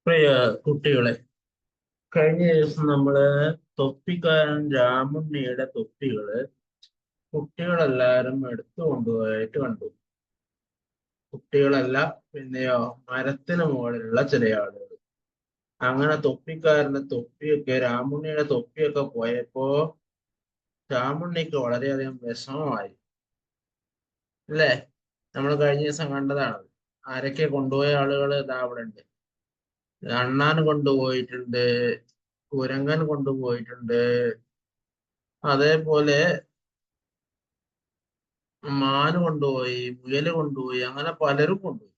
പ്രിയ കുട്ടികളെ, കഴിഞ്ഞ ദിവസം നമ്മള് തൊപ്പിക്കാരൻ രാമുണ്ണിയുടെ തൊപ്പികള് കുട്ടികളെല്ലാരും എടുത്തു കൊണ്ടുപോയിട്ട് കണ്ടു. കുട്ടികളല്ല, പിന്നെയോ മരത്തിന് മുകളിലുള്ള ചില ആളുകൾ. അങ്ങനെ തൊപ്പിക്കാരന്റെ തൊപ്പിയൊക്കെ, രാമുണ്ണിയുടെ തൊപ്പിയൊക്കെ പോയപ്പോ രാമുണ്ണിക്ക് വളരെയധികം വിഷമമായി. അല്ലേ? നമ്മൾ കഴിഞ്ഞ ദിവസം കണ്ടതാണ്. ആരൊക്കെ കൊണ്ടുപോയ ആളുകൾ ഇതാ അവിടെ ഉണ്ട്. അണ്ണാൻ കൊണ്ടുപോയിട്ടുണ്ട്, കുരങ്ങൻ കൊണ്ടുപോയിട്ടുണ്ട്, അതേപോലെ മാന് കൊണ്ടുപോയി, മുയല് കൊണ്ടുപോയി, അങ്ങനെ പലരും കൊണ്ടുപോയി.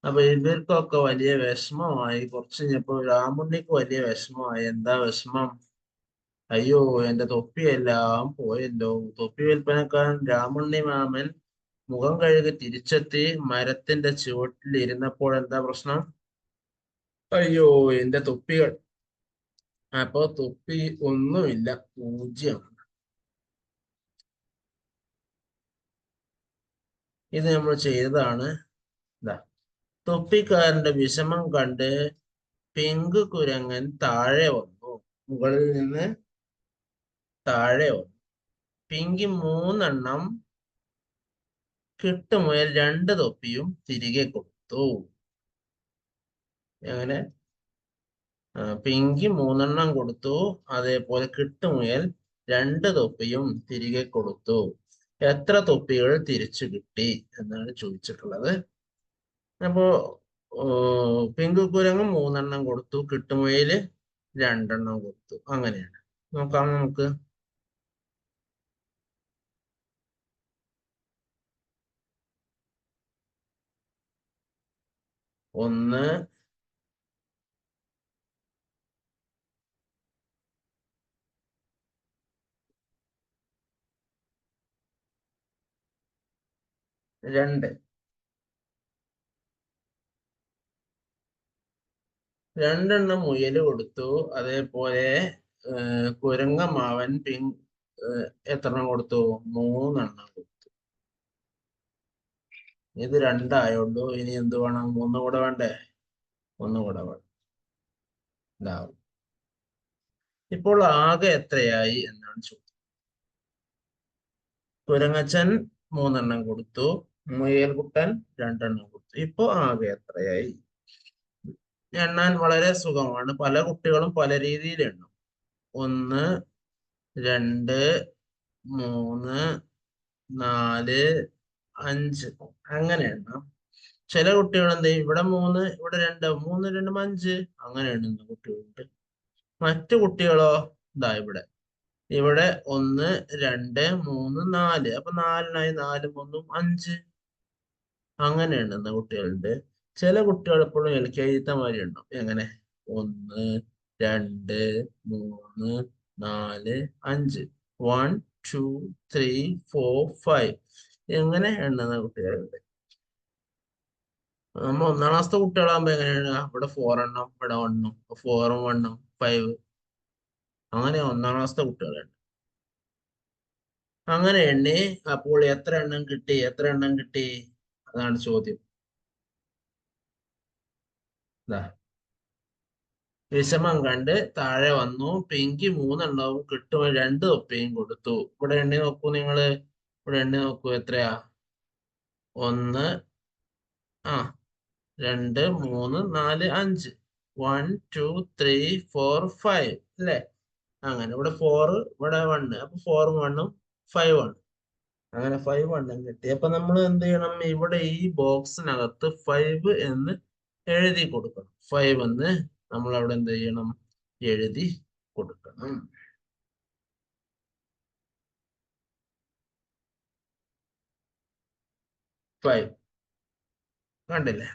അപ്പൊ ഇവർക്കൊക്കെ വലിയ വിഷമമായി. കുറച്ച് കഴിഞ്ഞപ്പോ രാമുണ്ണിക്ക് വലിയ വിഷമമായി. എന്താ വിഷമം? അയ്യോ, എന്റെ തൊപ്പിയെല്ലാം പോയല്ലോ. തൊപ്പി വിൽപ്പനക്കാരൻ രാമുണ്ണി മാമൻ മുഖം കഴുകി തിരിച്ചെത്തി മരത്തിന്റെ ചുവട്ടിൽ ഇരുന്നപ്പോൾ എന്താ പ്രശ്നം? അയ്യോ, എന്റെ തൊപ്പികൾ. അപ്പൊ തൊപ്പി ഒന്നുമില്ല, പൂജ്യം. ഇത് നമ്മൾ ചെയ്തതാണ്. ഇതാ, തൊപ്പിക്കാരന്റെ വിഷമം കണ്ട് പിങ്ക് കുരങ്ങൻ താഴെ വന്നു. മുകളിൽ നിന്ന് താഴെ വന്നു. പിങ്കി 3 കിട്ടുമുയൽ 2 തൊപ്പിയും തിരികെ കൊടുത്തു. എങ്ങനെ? പിങ്കി 3 കൊടുത്തു, അതേപോലെ കിട്ടുമുയൽ 2 തൊപ്പിയും തിരികെ കൊടുത്തു. എത്ര തൊപ്പികൾ തിരിച്ചു കിട്ടി എന്നാണ് ചോദിച്ചിട്ടുള്ളത്. അപ്പോ പിങ്ക് കുരങ്ങ് 3 കൊടുത്തു, കിട്ടുമുയല് 2 കൊടുത്തു. അങ്ങനെയാണ്. നോക്കാം നമുക്ക്. 1, 2. 2 മുയല് കൊടുത്തു, അതേപോലെ കുരങ്ങമാവൻ എത്രണ്ണം കൊടുത്തു? 3 കൊടുത്തു. ഇത് 2 ഇനി എന്ത് വേണം? 1 കൂടെ വേണ്ടേ? 1 കൂടെ വേണം. ഇതാവും. ഇപ്പോൾ ആകെ എത്രയായി എന്നാണ് ചോദ്യം. കുരങ്ങച്ചൻ 3 കൊടുത്തു, മുയൽകുട്ടൻ 2 കൊടുത്തു. ഇപ്പൊ ആകെ എത്രയായി? എണ്ണാൻ വളരെ സുഖമാണ്. പല കുട്ടികളും പല രീതിയിൽ എണ്ണും. 1, 2, 3, 4, 5 അങ്ങനെ എണ്ണാം. ചില കുട്ടികൾ എന്ത് ചെയ്യും? ഇവിടെ 3, ഇവിടെ 2, 3, 2, 5 അങ്ങനെ എണ്ണുന്ന കുട്ടികളുണ്ട്. മറ്റു കുട്ടികളോ ഇതാ ഇവിടെ ഇവിടെ 1, 2, 3, 4. അപ്പൊ 4നായി 4ഉം 1ഉം 5 അങ്ങനെ എണ്ണുന്ന കുട്ടികളുണ്ട്. ചില കുട്ടികൾ എപ്പോഴും LKG മാതിരി ഉണ്ടോ? എങ്ങനെ? 1, 2, 3, 4, 5. 1, 2, 3, 4, 5 എങ്ങനെ എണ്ണുന്ന കുട്ടികളുണ്ട്. നമ്മൾ 1-ാം ക്ലാസ്സിലെ കുട്ടികളാകുമ്പോ എങ്ങനെയാണ്? ഇവിടെ 4 എണ്ണം, ഇവിടെ 1ഉം, 4ഉം 1ഉം 5 അങ്ങനെ 1-ാം ക്ലാസ്സിലെ കുട്ടികളുണ്ട്. അങ്ങനെ എണ്ണി. അപ്പോൾ എത്ര എണ്ണം കിട്ടി? എത്ര എണ്ണം കിട്ടി? അതാണ് ചോദ്യം. വിഷമം കണ്ട് താഴെ വന്നു. പിങ്കി 3 കിട്ടും 2 തൊപ്പിയും കൊടുത്തു. ഇവിടെ എണ്ണി നോക്കൂ നിങ്ങള്. ഇവിടെ എണ്ണി നോക്കൂ. എത്രയാ? 1, 2, 3, 4, 5. 1, 2, 3, 4, 5 അല്ലേ? അങ്ങനെ ഇവിടെ 4, ഇവിടെ 1. അപ്പൊ 4ഉം 1ഉം 5 ആണ്. അങ്ങനെ 5 എണ്ണം കിട്ടി. അപ്പൊ നമ്മൾ എന്ത് ചെയ്യണം? ഇവിടെ ഈ ബോക്സിനകത്ത് 5 എന്ന് എഴുതി കൊടുക്കണം. 5 എന്ന് നമ്മൾ അവിടെ എന്ത് ചെയ്യണം? എഴുതി കൊടുക്കണം. 5 കണ്ടില്ലേ?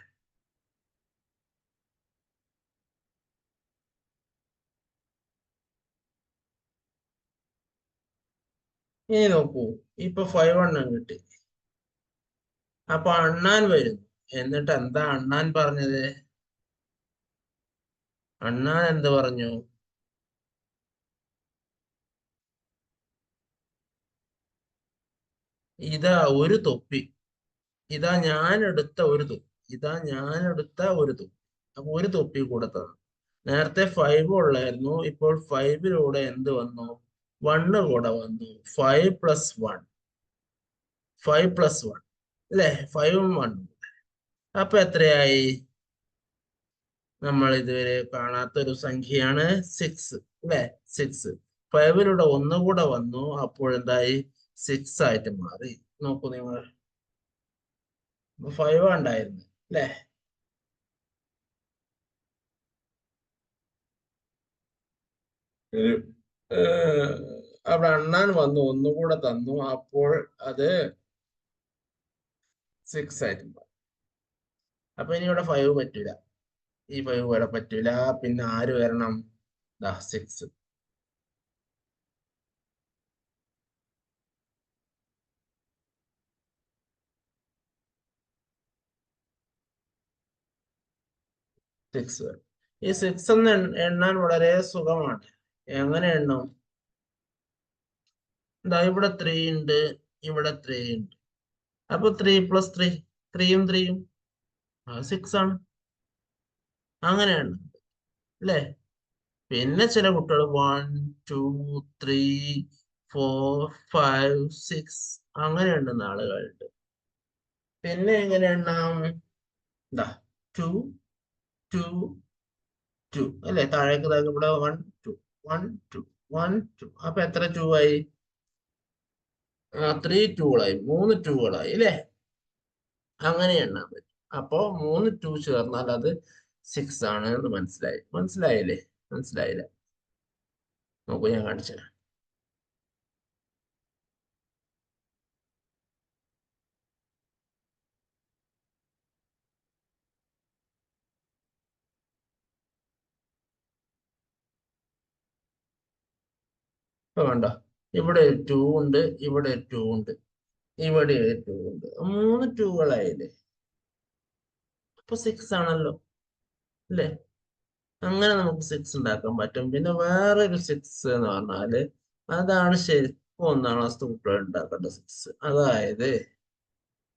ഇനി നോക്കൂ. ഇപ്പൊ 5 എണ്ണം കിട്ടി. അപ്പൊ അണ്ണാൻ വരുന്നു. എന്നിട്ട് എന്താ അണ്ണാൻ പറഞ്ഞത്? അണ്ണാൻ എന്ത് പറഞ്ഞു? ഇതാ ഒരു തൊപ്പി. ഇതാ ഞാൻ എടുത്ത ഒരു തൊപ്പി. ഇതാ ഞാൻ എടുത്ത ഒരു തൊപ്പി. അപ്പൊ ഒരു തൊപ്പി കൂടെ തന്നു. നേരത്തെ 5 ഉള്ളായിരുന്നു, ഇപ്പോൾ 5-ലൂടെ എന്ത് വന്നു? 1 കൂടെ വന്നു. 5+1, 5+1 അല്ലെ? 5ഉം 1. അപ്പൊ എത്രയായി? നമ്മൾ ഇതുവരെ കാണാത്തൊരു സംഖ്യയാണ് 6 അല്ലെ? 6. 5-ലൂടെ 1 കൂടെ വന്നു, അപ്പോൾ എന്തായി? 6 ആയിട്ട് മാറി. നോക്കൂ നിങ്ങൾ, 5 ഉണ്ടായിരുന്നു അല്ലെ? അവിടെ അണ്ണാൻ വന്നു, ഒന്നുകൂടെ തന്നു, അപ്പോൾ അത് 6 ആയിട്ട് മാറി. അപ്പൊ ഇനി ഇവിടെ 5 പറ്റൂല, ഈ 5 ഇവിടെ പറ്റൂല. പിന്നെ ആര് വരണം? 6. 6 വരും. ഈ 6 എന്ന് എണ്ണാൻ വളരെ സുഖമാണ്. എങ്ങനെ എണ്ണും? ഇവിടെ 3 ഉണ്ട്, ഇവിടെ 3 ഉണ്ട്. അപ്പൊ 3+3, 3ഉം 3ഉം 6 ആണ്. അങ്ങനെയാണ് അല്ലേ? പിന്നെ ചില കുട്ടികൾ 1, 2, 3, 4, 5, 6 അങ്ങനെ എണ്ണുന്ന ആളുകളുണ്ട്. പിന്നെ എങ്ങനെ എണ്ണാം? 2, 2, 2 അല്ലെ? താഴേക്ക് ഇവിടെ 1, 2, 1, 2, 1, 2. അപ്പൊ എത്ര 2 ആയി? 3 2കളായി, 3 2കളായി അല്ലേ? അങ്ങനെ എണ്ണാൻ പറ്റും. അപ്പോ 3 2 ചേർന്നാൽ അത് 6 ആണ് എന്ന് മനസ്സിലായി. മനസ്സിലായില്ലേ? മനസ്സിലായില്ല? നോക്കൂ, ഞാൻ കാണിച്ചു. ഇപ്പൊ കണ്ടോ, ഇവിടെ 2 ഉണ്ട്, ഇവിടെ 2 ഉണ്ട്, ഇവിടെ 2 ഉണ്ട്. 3 2കളായില്ലേ? അപ്പൊ 6 ആണല്ലോ അല്ലേ? അങ്ങനെ നമുക്ക് 6 ഉണ്ടാക്കാൻ പറ്റും. പിന്നെ വേറൊരു 6 എന്ന് പറഞ്ഞാല് അതാണ് ശരിക്കും 1-ാം ക്ലാസ് കുട്ടികൾ ഉണ്ടാക്കേണ്ട 6. അതായത്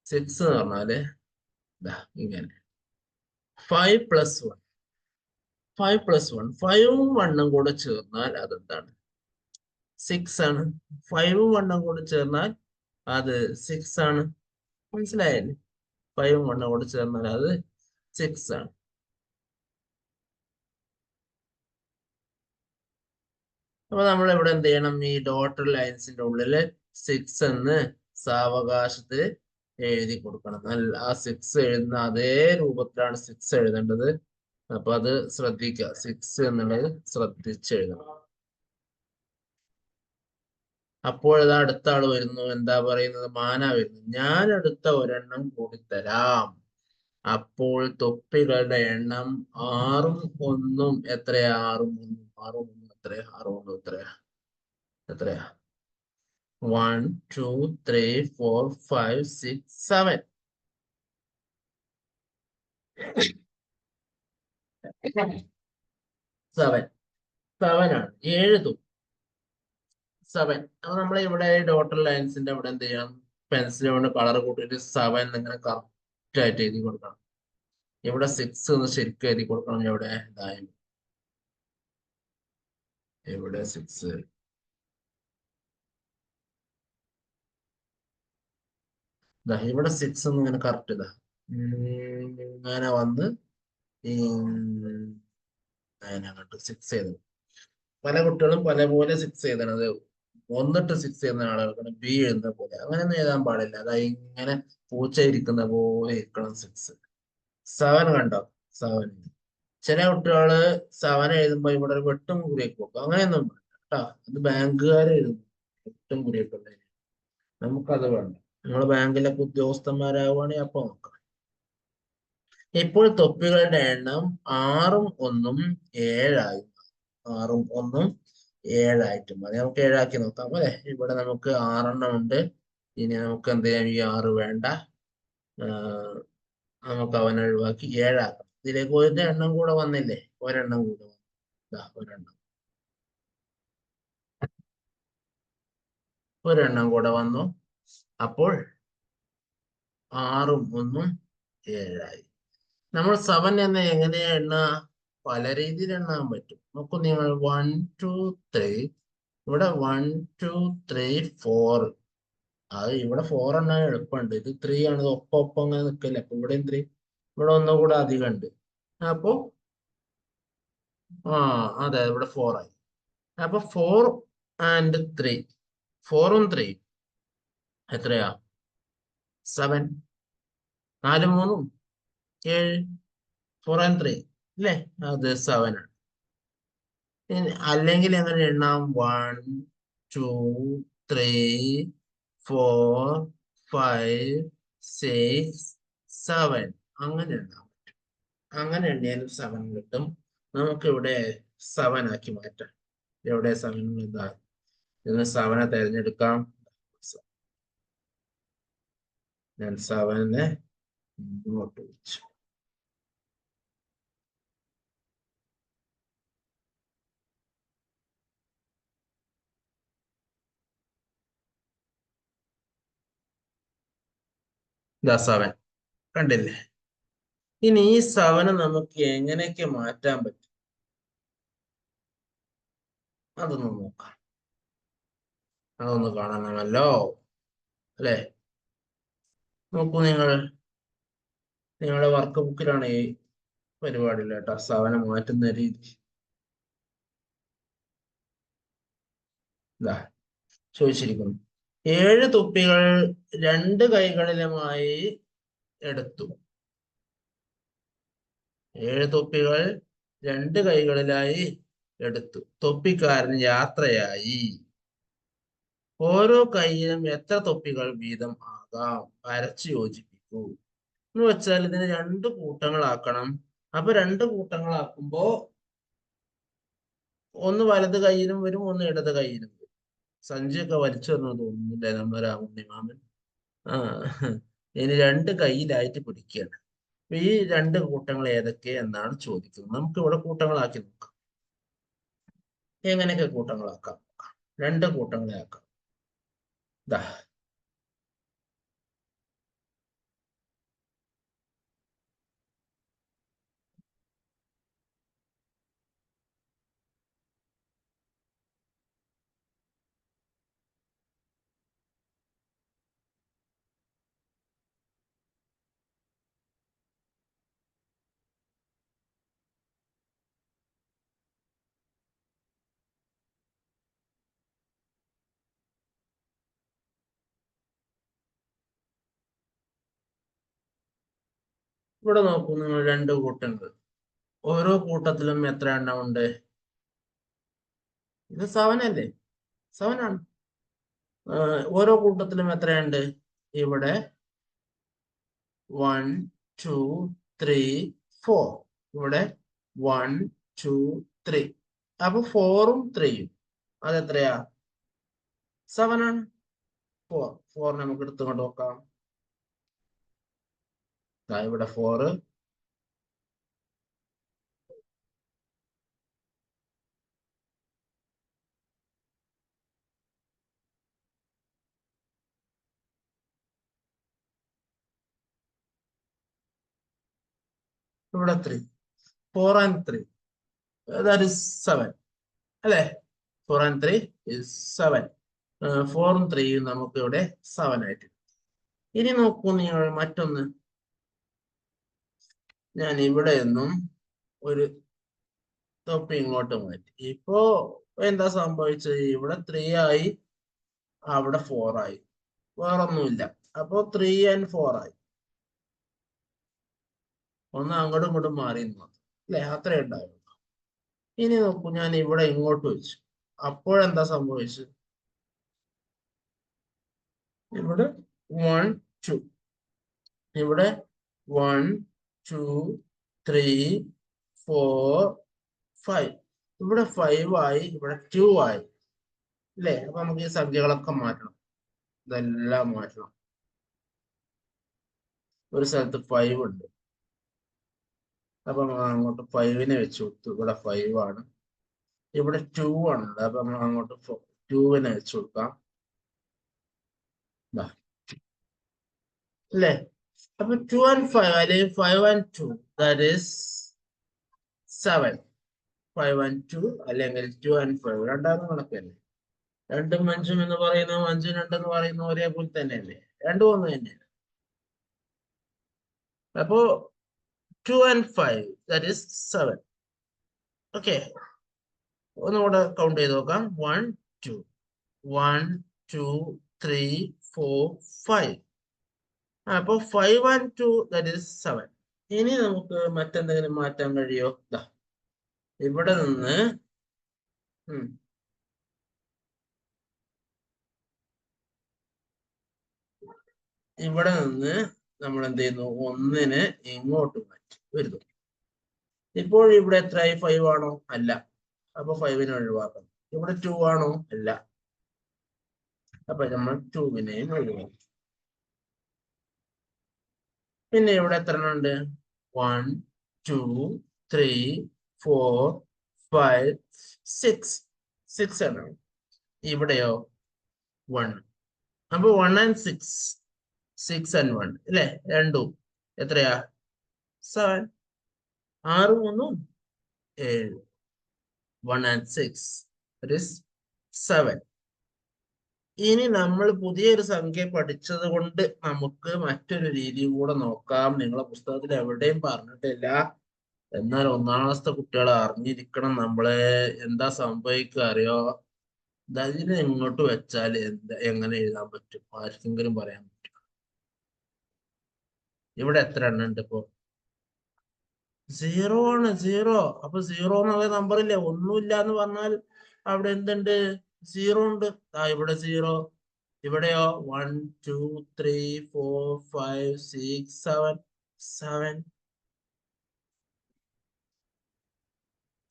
6 എന്ന് പറഞ്ഞാല് ഇങ്ങനെ 5+1, 5+1, 5ഉം 1ഉം കൂടെ ചേർന്നാൽ അതെന്താണ്? 6 ആണ്. 5ഉം 1ഉം കൂടെ ചേർന്നാൽ അത് 6 ആണ്. മനസ്സിലായല്ലേ? 5ഉം 1ഉം കൂടെ ചേർന്നാൽ അത് 6 ആണ്. അപ്പൊ നമ്മൾ ഇവിടെ എന്ത് ചെയ്യണം? ഈ ഡോട്ടഡ് ലൈൻസിന്റെ ഉള്ളില് 6 എന്ന് സാവകാശത്തിൽ എഴുതി കൊടുക്കണം. ആ 6 എഴുതുന്ന അതേ രൂപത്തിലാണ് 6 എഴുതേണ്ടത്. അപ്പൊ അത് ശ്രദ്ധിക്കുക, 6 എന്നുള്ളത് ശ്രദ്ധിച്ച് എഴുതണം. അപ്പോഴത് അടുത്ത ആള് വരുന്നു, എന്താ പറയുന്നത്? മാന വരുന്നു. ഞാൻ അടുത്ത ഒരെണ്ണം കൂടി തരാം. അപ്പോൾ തൊപ്പികളുടെ എണ്ണം 6ഉം 1ഉം എത്രയാ? 6ഉം 1ഉം 6ഉം 1ഉം എത്രയാ? 6ഉം 1ഉം എത്രയാ? എത്രയാ? 1, 2, 3, 4, 5, 6, 7. 7 ആണ്. 7 തും 7. അപ്പൊ നമ്മൾ ഇവിടെ ഡോട്ടർ ലൈൻസിന്റെ അവിടെ എന്ത് ചെയ്യണം? പെൻസിൽ കൊണ്ട് കളർ കൂട്ടിയിട്ട് 7 ഇങ്ങനെ കറക്റ്റ് ആയിട്ട് എഴുതി കൊടുക്കണം. ഇവിടെ 6 എന്ന് ശരിക്കും എഴുതി കൊടുക്കണം. ഇവിടെ ഇവിടെ 6. ഇവിടെ 6 എന്ന് ഇങ്ങനെ കറക്റ്റ് ഇങ്ങനെ വന്ന് ഇങ്ങനെ അങ്ങോട്ട് 6 ചെയ്ത്. പല കുട്ടികളും പല പോലെ 6 ചെയ്തത്. 1 6 ചെയ്യുന്ന ആളുകൾക്ക് ബി എഴുതുന്ന പോലെ അങ്ങനെയൊന്നും എഴുതാൻ പാടില്ല. അതായത് ഇങ്ങനെ പൂച്ച ഇരിക്കുന്ന പോലെ ഇരിക്കണം 6. 7 കണ്ടോ? 7. ചില കുട്ടികള് 7 എഴുതുമ്പോ ഇവിടെ ഒരു വെട്ടും കുറിയൊക്കെ വെക്കും. അങ്ങനെയൊന്നും വേണ്ട കേട്ടോ. അത് ബാങ്കുകാർ എഴുതും, വെട്ടും കുറിയൊക്കെ ഉണ്ടെങ്കിൽ. നമുക്കത് വേണ്ട. നമ്മൾ ബാങ്കിലൊക്കെ ഉദ്യോഗസ്ഥന്മാരാകുവാണെങ്കിൽ അപ്പൊ നോക്കാം. ഇപ്പോൾ തൊപ്പികളുടെ എണ്ണം 6ഉം 1ഉം 7ആയി. 6ഉം 1ഉം 7ആയിട്ട് മതി. നമുക്ക് 7ആക്കി നോക്കാം അല്ലെ? ഇവിടെ നമുക്ക് 6 ഉണ്ട്. ഇനി നമുക്ക് എന്ത് ചെയ്യാം? ഈ 6 വേണ്ട, നമുക്ക് അവനെ ഒഴിവാക്കി 7ആക്കാം. ഇതിലേക്ക് ഒരു എണ്ണം കൂടെ വന്നില്ലേ? ഒരെണ്ണം കൂടെ വന്നു. ഒരെണ്ണം കൂടെ വന്നു. അപ്പോൾ 6ഉം 1ഉം 7ആയി. നമ്മൾ 7 എന്ന എങ്ങനെയാ എണ്ണ? പല രീതിയിൽ എണ്ണാൻ പറ്റും. നോക്കൂ നിങ്ങൾ, 1 2 3. ഇവിടെ 1 2 3 4. അത് ഇവിടെ 4 എണ്ണാൻ എളുപ്പമുണ്ട്. ഇത് 3 ആണ്. ഇത് ഒപ്പം ഒപ്പം അങ്ങനെ നിൽക്കില്ല. അപ്പൊ ഇവിടെ 3, ഇവിടെ ഒന്നുകൂടെ അധികം ഉണ്ട്. അപ്പൊ ആ അതെ, ഇവിടെ 4 ആയി. അപ്പൊ 4 ആൻഡ് 3, 4ഉം 3 എത്രയാ? 7. 4 3 7. 4 ആൻഡ് 3 അല്ലേ? അത് 7 ആണ്. അല്ലെങ്കിൽ എങ്ങനെ എണ്ണാം? 1 2 3 4 5 6 7. അങ്ങനെ എണ്ണാം. അങ്ങനെ എണ്ണിയാലും 7 കിട്ടും. നമുക്ക് ഇവിടെ 7 ആക്കി മാറ്റാം. എവിടെ 7? എന്താ, ഇതിന് 7 തിരഞ്ഞെടുക്കാം. ഞാൻ 7 ഇങ്ങോട്ട് വെച്ചു. ഇതാ 7. കണ്ടില്ലേ? ഇനി ഈ 7 നമുക്ക് എങ്ങനെയൊക്കെ മാറ്റാൻ പറ്റും അതൊന്ന് നോക്കാം. അതൊന്ന് കാണണമല്ലോ, അല്ലെ? നോക്കൂ നിങ്ങൾ, നിങ്ങളുടെ വർക്ക് ബുക്കിലാണ് ഈ പരിപാടിയിൽ കേട്ടോ 7 മാറ്റുന്ന രീതി. ഇതാ ചോദിച്ചിരിക്കുന്നു. 7 തൊപ്പികൾ 2 കൈകളിലുമായി എടുത്തു. 7 തൊപ്പികൾ 2 കൈകളിലായി എടുത്തു. തൊപ്പിക്കാരൻ യാത്രയായി. ഓരോ കൈയിലും എത്ര തൊപ്പികൾ വീതം ആകാം? വരച്ച് യോജിപ്പിക്കൂ. എന്ന് വെച്ചാൽ ഇതിന് 2 കൂട്ടങ്ങളാക്കണം. അപ്പൊ 2 കൂട്ടങ്ങളാക്കുമ്പോ ഒന്ന് വലത് കൈയിലും വരും, ഒന്ന് ഇടത് കൈയിലും വരും. സഞ്ചിയൊക്കെ വലിച്ചു തന്നു തോന്നുന്നില്ലേ നമ്മുടെ ഉണ്ണിമാമൻ? ആ, ഇനി 2 കൈയിലായിട്ട് പിടിക്കുകയാണ്. ഈ 2 കൂട്ടങ്ങൾ ഏതൊക്കെ എന്നാണ് ചോദിക്കുന്നത്. നമുക്ക് ഇവിടെ കൂട്ടങ്ങളാക്കി നോക്കാം. എങ്ങനെയൊക്കെ കൂട്ടങ്ങളാക്കാം? 2 കൂട്ടങ്ങളെ ആക്കാം. ദാ ഇവിടെ നോക്കൂ നിങ്ങൾ, 2 കൂട്ടങ്ങൾ. ഓരോ കൂട്ടത്തിലും എത്ര എണ്ണം ഉണ്ട്? ഇത് 7 അല്ലേ? 7 ആണ്. ഓരോ കൂട്ടത്തിലും എത്രയുണ്ട്? ഇവിടെ 1 2 3 4. ഇവിടെ 1 2 3. അപ്പൊ 4ഉം 3ഉം അതെത്രയാ? 7 ആണ്. 4 നമുക്ക് എടുത്തുകൊണ്ട് നോക്കാം. ഇവിടെ 4, ഇവിടെ 3. 4 ആൻഡ് 3 that is 7 അല്ലേ? 4 ആൻഡ് 3 is 7. 4ഉം 3ഉം നമുക്ക് ഇവിടെ 7 ആയിട്ട്. ഇനി നോക്കൂ നിങ്ങൾ മറ്റൊന്ന്. ഞാൻ ഇവിടെ നിന്നും ഒരു തൊപ്പി ഇങ്ങോട്ട് മാറ്റി. ഇപ്പോ എന്താ സംഭവിച്ചത്? ഇവിടെ 3 ആയി, അവിടെ 4 ആയി. വേറൊന്നുമില്ല. അപ്പോ 3 ആൻഡ് 4 ആയി. ഒന്ന് അങ്ങോട്ടും ഇങ്ങോട്ടും മാറി അല്ലെ? അത്രേ ഉണ്ടാവുള്ളൂ. ഇനി നോക്കൂ, ഞാൻ ഇവിടെ ഇങ്ങോട്ട് വെച്ചു. അപ്പോഴെന്താ സംഭവിച്ചത്? ഇവിടെ 1 2. ഇവിടെ 1 2 3 4 5. ഇവിടെ 5 ആയി, ഇവിടെ 2 ആയി. അല്ലേ? അപ്പൊ നമുക്ക് ഈ സംഖ്യകളൊക്കെ മാറ്റണം. ഇതെല്ലാം മാറ്റണം. ഒരു സ്ഥലത്ത് 5 ഉണ്ട്. അപ്പൊ നമ്മൾ അങ്ങോട്ട് 5നെ വെച്ച് കൊടുത്തു. ഇവിടെ 5 ആണ്. ഇവിടെ 2 ആണുള്ളത്. അപ്പൊ നമ്മൾ അങ്ങോട്ട് 2നെ വെച്ച് കൊടുക്കാം. അല്ലേ? അപ്പൊ 2 and 5 അല്ലെങ്കിൽ 5 and 2 that is 7. 5 and 2 അല്ലെങ്കിൽ 2 and 5 രണ്ടാമത് കണക്കല്ലേ. രണ്ടും അഞ്ചും എന്ന് പറയുന്ന അഞ്ചും രണ്ടെന്ന് പറയുന്ന ഒരേപോലെ തന്നെയല്ലേ, രണ്ടും ഒന്ന് തന്നെയാണ്. അപ്പോ 2 and 5 that is 7. ഓക്കെ, ഒന്നുകൂടെ കൗണ്ട് ചെയ്ത് നോക്കാം. 1 2 1 2 3 4 5. അപ്പൊ 5 and 2 that is 7. ഇനി നമുക്ക് മറ്റെന്തെങ്കിലും മാറ്റാൻ കഴിയോ? ഇവിടെ നിന്ന് ഇവിടെ നിന്ന് നമ്മൾ എന്ത് ചെയ്യുന്നു, ഒന്നിനെ ഇങ്ങോട്ട് മാറ്റി വരുന്നു. ഇപ്പോൾ ഇവിടെ എത്രയായി? 5 ആണോ? അല്ല. അപ്പൊ 5നെ ഒഴിവാക്കണം. ഇവിടെ 2 ആണോ? അല്ല. അപ്പൊ നമ്മൾ 2വിനെയും ഒഴിവാക്കി. പിന്നെ ഇവിടെ എത്ര ഉണ്ട്? 1 2 3 4 5 6. 6 ആണ്. ഇവിടെയോ 1. അപ്പൊ 1 and 6. 6 and 1 അല്ലേ, രണ്ടും എത്രയാ? 7. 6 3 7. 1 and 6 that is 7. ഇനി നമ്മൾ പുതിയൊരു സംഖ്യ പഠിച്ചത് കൊണ്ട് നമുക്ക് മറ്റൊരു രീതി കൂടെ നോക്കാം. നിങ്ങളെ പുസ്തകത്തിൽ എവിടെയും പറഞ്ഞിട്ടില്ല, എന്നാൽ 1ാം ക്ലാസ്സിലെ കുട്ടികൾ അറിഞ്ഞിരിക്കണം. നമ്മളെ എന്താ സംഭവിക്കുക അറിയോ? ഇതിനെ ഇങ്ങോട്ട് വെച്ചാൽ എങ്ങനെ എഴുതാൻ പറ്റും? ആർക്കെങ്കിലും പറയാൻ പറ്റും? ഇവിടെ എത്ര എണ്ണം ഉണ്ട് ഇപ്പോ? 0 ആണ്. 0. അപ്പൊ 0 എന്നുള്ള നമ്പർ ഇല്ലേ? ഒന്നുമില്ല എന്ന് പറഞ്ഞാൽ അവിടെ എന്തുണ്ട്? 0 ഉണ്ട്. ഇവിടെ 0. ഇവിടെയോ 1 2 3 4 5 6 7. 7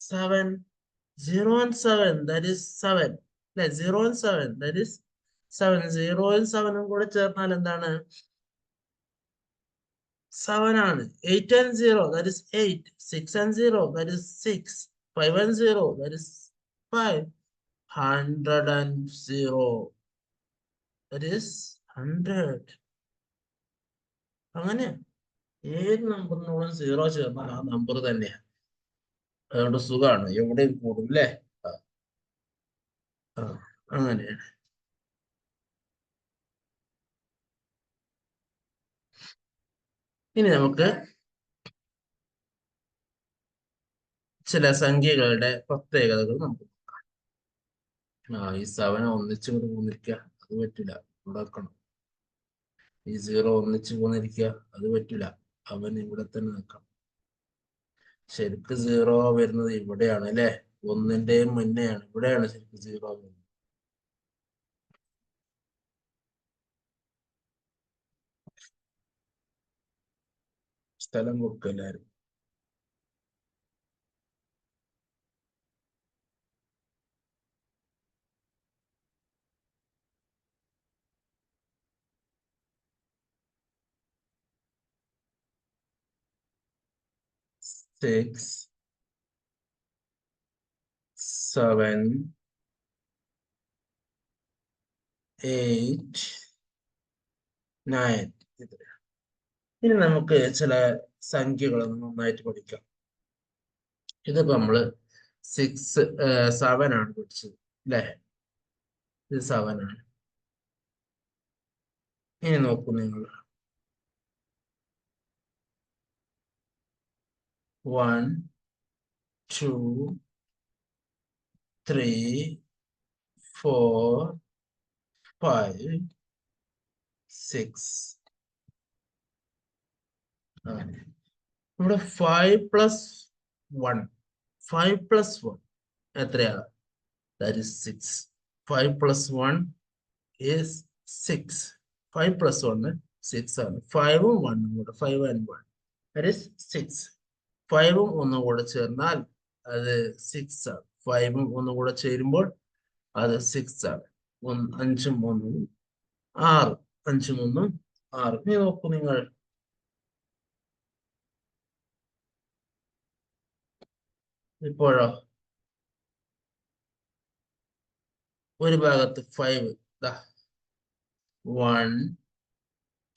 7. 0 and 7 that is 7 അല്ലെ? 0 and 7 that is 7. 0 and 7 കൂടെ ചേർന്നാൽ എന്താണ്? 7 ആണ്. 8 and 0 that is 8. 6 and 0 that is 6. 5 and 0 that is 5. 100 and 0 that is 100. അങ്ങനെ ഏത് നമ്പറിനോടും 0 ചേർന്നാൽ ആ നമ്പർ തന്നെയാണ്. അതുകൊണ്ട് സുഖമാണ്, എവിടെയും കൂടും അല്ലേ? അങ്ങനെയാണ്. ഇനി നമുക്ക് ചില സംഖ്യകളുടെ പ്രത്യേകതകൾ നമുക്ക് നോക്കാം. ഈ 7 ഒന്നിച്ചു കൊണ്ട് പോന്നിരിക്കുക, അത് പറ്റില്ല, ഉണ്ടാക്കണം. ഈ 0 ഒന്നിച്ചു പോന്നിരിക്കുക, അത് പറ്റില്ല, അവൻ ഇവിടെ തന്നെ നിൽക്കണം. ശരിക്ക് 0 വരുന്നത് ഇവിടെയാണ് അല്ലെ? ഒന്നിന്റെയും മുന്നെയാണ്, ഇവിടെയാണ് ശരിക്കും 0 വരുന്നത്. സ്ഥലം കൊടുക്കുക എല്ലാവരും. 6 7 8 9. ഇനി നമുക്ക് ചില സംഖ്യകൾ നന്നായിട്ട് പഠിക്കാം. ഇതിപ്പോ നമ്മള് 7 ആണ് പഠിച്ചത് അല്ലേ? ഇത് 7 ആണ്. ഇനി നോക്കൂ നിങ്ങൾ, 1 2 3 4 5 6. ഇവിടെ 5 plus 1. 5 plus 1 എത്രയാ? That is 6. 5 plus 1 is 6. 5 plus 1 6 ആണ്. 5ഉം 1ഉം കൂടെ 5 and 1 that is 6. 5ഉം 1ഉം കൂടെ ചേർന്നാൽ അത് 6 ആണ്. 5ഉം 1ഉം കൂടെ ചേരുമ്പോൾ അത് 6 ആണ്. 5ഉം 1ഉം 6. 5ഉം 1ഉം 6. ഇനി നോക്കൂ നിങ്ങൾ, ഇപ്പോഴോ ഒരു ഭാഗത്ത് 5, 1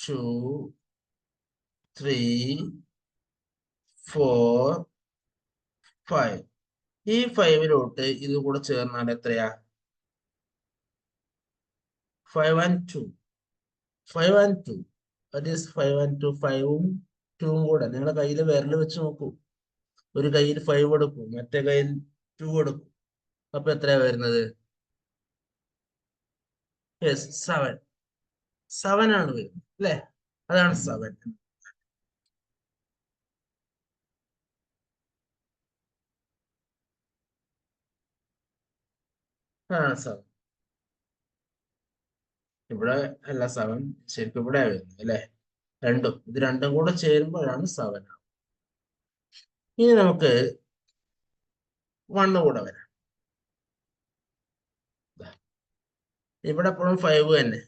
2 3 4 5. ഈ 5 ഇത് കൂടെ ചേർന്നാൽ എത്രയാ? 5 and 2. 5 and 2. That is 5 and 2. 5ഉം 2ഉം കൂടെ നിങ്ങളുടെ കയ്യിൽ വിരൽ വെച്ച് നോക്കൂ. ഒരു കയ്യിൽ 5 എടുക്കും, മറ്റേ കയ്യിൽ 2 എടുക്കും. അപ്പൊ എത്രയാ വരുന്നത്? യെസ്, 7. 7 ആണ് വരുന്നത് അല്ലേ? അതാണ് 7. ആ 7. ഇവിടെ അല്ല 7, ശരിക്കും ഇവിടെ വരുന്നത് അല്ലേ? ഇത് രണ്ടും കൂടെ ചേരുമ്പോഴാണ് 7. ഇനി നമുക്ക് 1 കൂടെ വരാം. ഇവിടെ എപ്പോഴും 5 തന്നെ.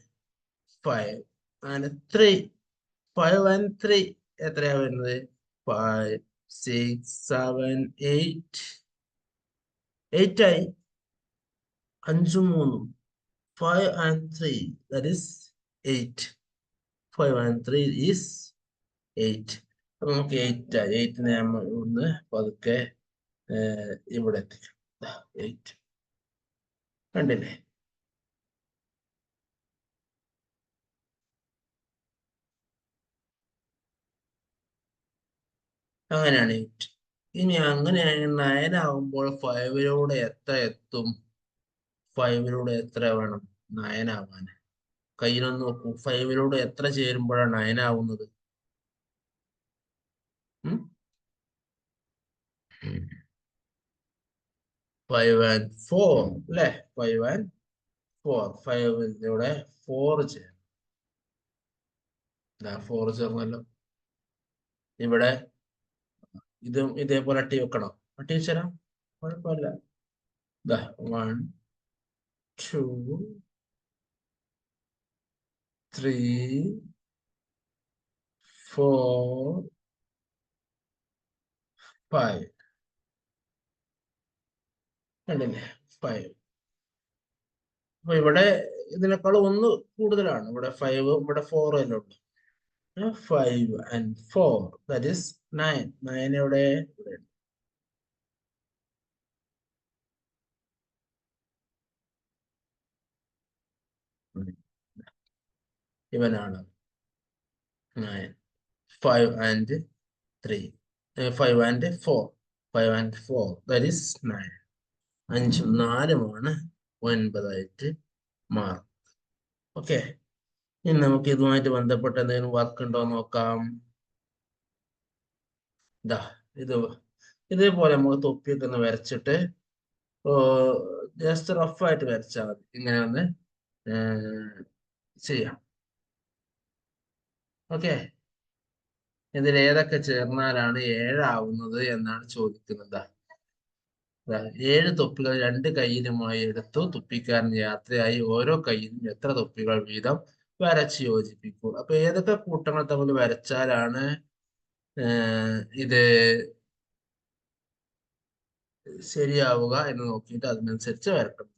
5 and 3. 5 and 3 എത്രയാ വരുന്നത്? 5 6 7 8. 8 ആയി. 5ഉം 3ഉം 5 and 3, that is 8. 5 and 3 is 8. അപ്പൊ നമുക്ക് 8 ആയി. 8നെ നമ്മൾ ഇവിടുന്ന് പതുക്കെ ഇവിടെ എത്തിക്കാം. 8 കണ്ടില്ലേ? അങ്ങനെയാണ് 8. ഇനി അങ്ങനെയാണ് 9 ആവുമ്പോൾ 5ലൂടെ എത്ര എത്തും? 5ലൂടെ എത്ര വേണം 9 ആവാൻ? കയ്യിലൊന്ന് നോക്കൂ. 5ലൂടെ എത്ര ചേരുമ്പോഴാണ് 9 ആവുന്നത്? 5 and 4 അല്ലേ? 5 and 4. 5ലൂടെ 4 ചേരും. 4 ചേർന്നല്ലോ. ഇവിടെ ഇതും ഇതേപോലെ അട്ടി വെക്കണം. അട്ടി വെച്ചരാം, കുഴപ്പമില്ല. 1 2 3 4 5. കണ്ടില്ലേ? 5. അപ്പൊ ഇവിടെ ഇതിനേക്കാൾ 1 കൂടുതലാണ്. ഇവിടെ 5, ഇവിടെ 4 അല്ലേ ഉള്ളൂ. 5 and 4, that is 9. 9 എവിടെ? ഇവിടെ. ഇവനാണ് 9. 5 and 3. 5 and 4. 5 and 4, that is 9. 5ഉം 4ഉമാണ് 9 ആയിട്ട് മാറും. ഓക്കെ. ഇനി നമുക്ക് ഇതുമായിട്ട് ബന്ധപ്പെട്ട എന്തെങ്കിലും വർക്ക് ഉണ്ടോ നോക്കാം. ഇത് ഇതേപോലെ നമുക്ക് തൊപ്പിയൊക്കെ ഒന്ന് വരച്ചിട്ട് ജസ്റ്റ് റഫായിട്ട് വരച്ചാൽ മതി. ഇങ്ങനെ ഒന്ന് ചെയ്യാം. ഓക്കെ. ഇതിൽ ഏതൊക്കെ ചേർന്നാലാണ് 7 ആവുന്നത് എന്നാണ് ചോദിക്കുന്നത്. 7 തൊപ്പികൾ 2 കയ്യിലുമായി എടുത്തു. തൊപ്പിക്കാരൻ യാത്രയായി. ഓരോ കയ്യിലും എത്ര തൊപ്പികൾ വീതം വരച്ച് യോജിപ്പിക്കൂ. അപ്പൊ ഏതൊക്കെ കൂട്ടങ്ങൾ തമ്മിൽ വരച്ചാലാണ് ഇത് ശരിയാവുക എന്ന് നോക്കിയിട്ട് അതിനനുസരിച്ച് വരക്കണം.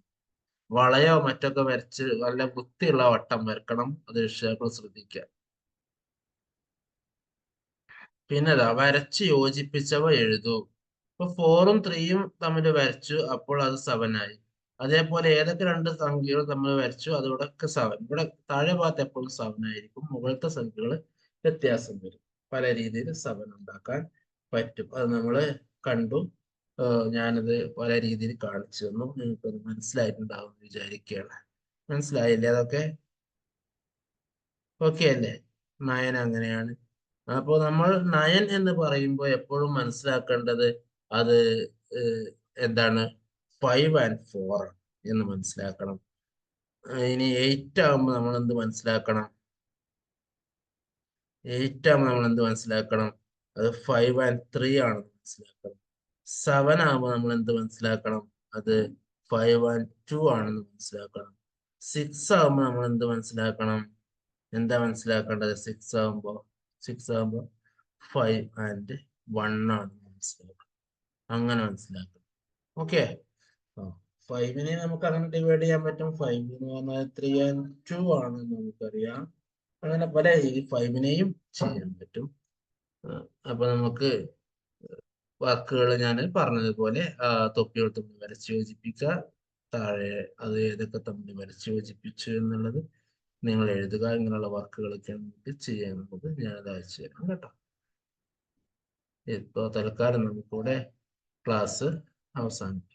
വളയോ മറ്റൊക്കെ വരച്ച് നല്ല വൃത്തിയുള്ള വട്ടം വരക്കണം. അത് രക്ഷിതാക്കൾ ശ്രദ്ധിക്കുക. പിന്നെ വരച്ച് യോജിപ്പിച്ചവ എഴുതൂ. ഇപ്പൊ 4ഉം 3ഉം തമ്മിൽ വരച്ചു, അപ്പോൾ അത് 7 ആയി. അതേപോലെ ഏതൊക്കെ 2 സംഖ്യകൾ തമ്മിൽ വരച്ചു അതോടൊക്കെ 7. ഇവിടെ താഴെ ഭാഗത്ത് എപ്പോഴും 7 ആയിരിക്കും. മുകളിലത്തെ സംഖ്യകൾ വ്യത്യാസം വരും. പല രീതിയിൽ 7 ഉണ്ടാക്കാൻ പറ്റും. അത് നമ്മൾ കണ്ടു. ഞാനത് പല രീതിയിൽ കാണിച്ചു തന്നു. നിങ്ങൾക്കത് മനസ്സിലായിട്ടുണ്ടാവും എന്ന് വിചാരിക്കുകയാണ്. മനസ്സിലായില്ലേ അതൊക്കെ? ഓക്കെ അല്ലേ? 9 അങ്ങനെയാണ്. അപ്പോൾ നമ്മൾ 9 എന്ന് പറയുമ്പോൾ എപ്പോഴും മനസ്സിലാക്കേണ്ടത് അത് എന്താണ്? 5 and 4 എന്ന് മനസ്സിലാക്കണം. ഇനി 8 ആകുമ്പോൾ നമ്മൾ എന്ത് മനസ്സിലാക്കണം? 8 ആകുമ്പോൾ നമ്മൾ എന്ത് മനസ്സിലാക്കണം? അത് 5 and 3 ആണെന്ന് മനസ്സിലാക്കണം. 7 ആകുമ്പോൾ നമ്മൾ എന്ത് മനസ്സിലാക്കണം? അത് 5 and 2 ആണെന്ന് മനസ്സിലാക്കണം. 6 ആകുമ്പോൾ നമ്മൾ എന്ത് മനസ്സിലാക്കണം? എന്താ മനസ്സിലാക്കേണ്ടത്? 6 ആകുമ്പോൾ 5 and 1 ആണെന്ന് മനസ്സിലാക്കണം. അങ്ങനെ മനസ്സിലാക്കണം. ഓക്കെ. 5നെ നമുക്ക് അങ്ങനെ ഡിവൈഡ് ചെയ്യാൻ പറ്റും. 5 എന്ന് പറഞ്ഞാൽ 3 and 2 ആണെന്ന് നമുക്കറിയാം. അങ്ങനെ പല 5നെയും ചെയ്യാൻ പറ്റും. അപ്പൊ നമുക്ക് വാക്കുകൾ ഞാൻ പറഞ്ഞതുപോലെ തൊപ്പികൾ തമ്മിൽ വരച്ച് യോജിപ്പിക്കുക. താഴെ അത് ഏതൊക്കെ തമ്മിൽ വരച്ച് യോജിപ്പിച്ചു എന്നുള്ളത് നിങ്ങൾ എഴുതുക. ഇങ്ങനെയുള്ള വർക്കുകളൊക്കെ നമുക്ക് ചെയ്യാനുള്ളത് ഞാനത് അയച്ചു തരാം കേട്ടോ. ഇപ്പൊ തൽക്കാലം നമുക്കിവിടെ ക്ലാസ് അവസാനിപ്പിക്കാം.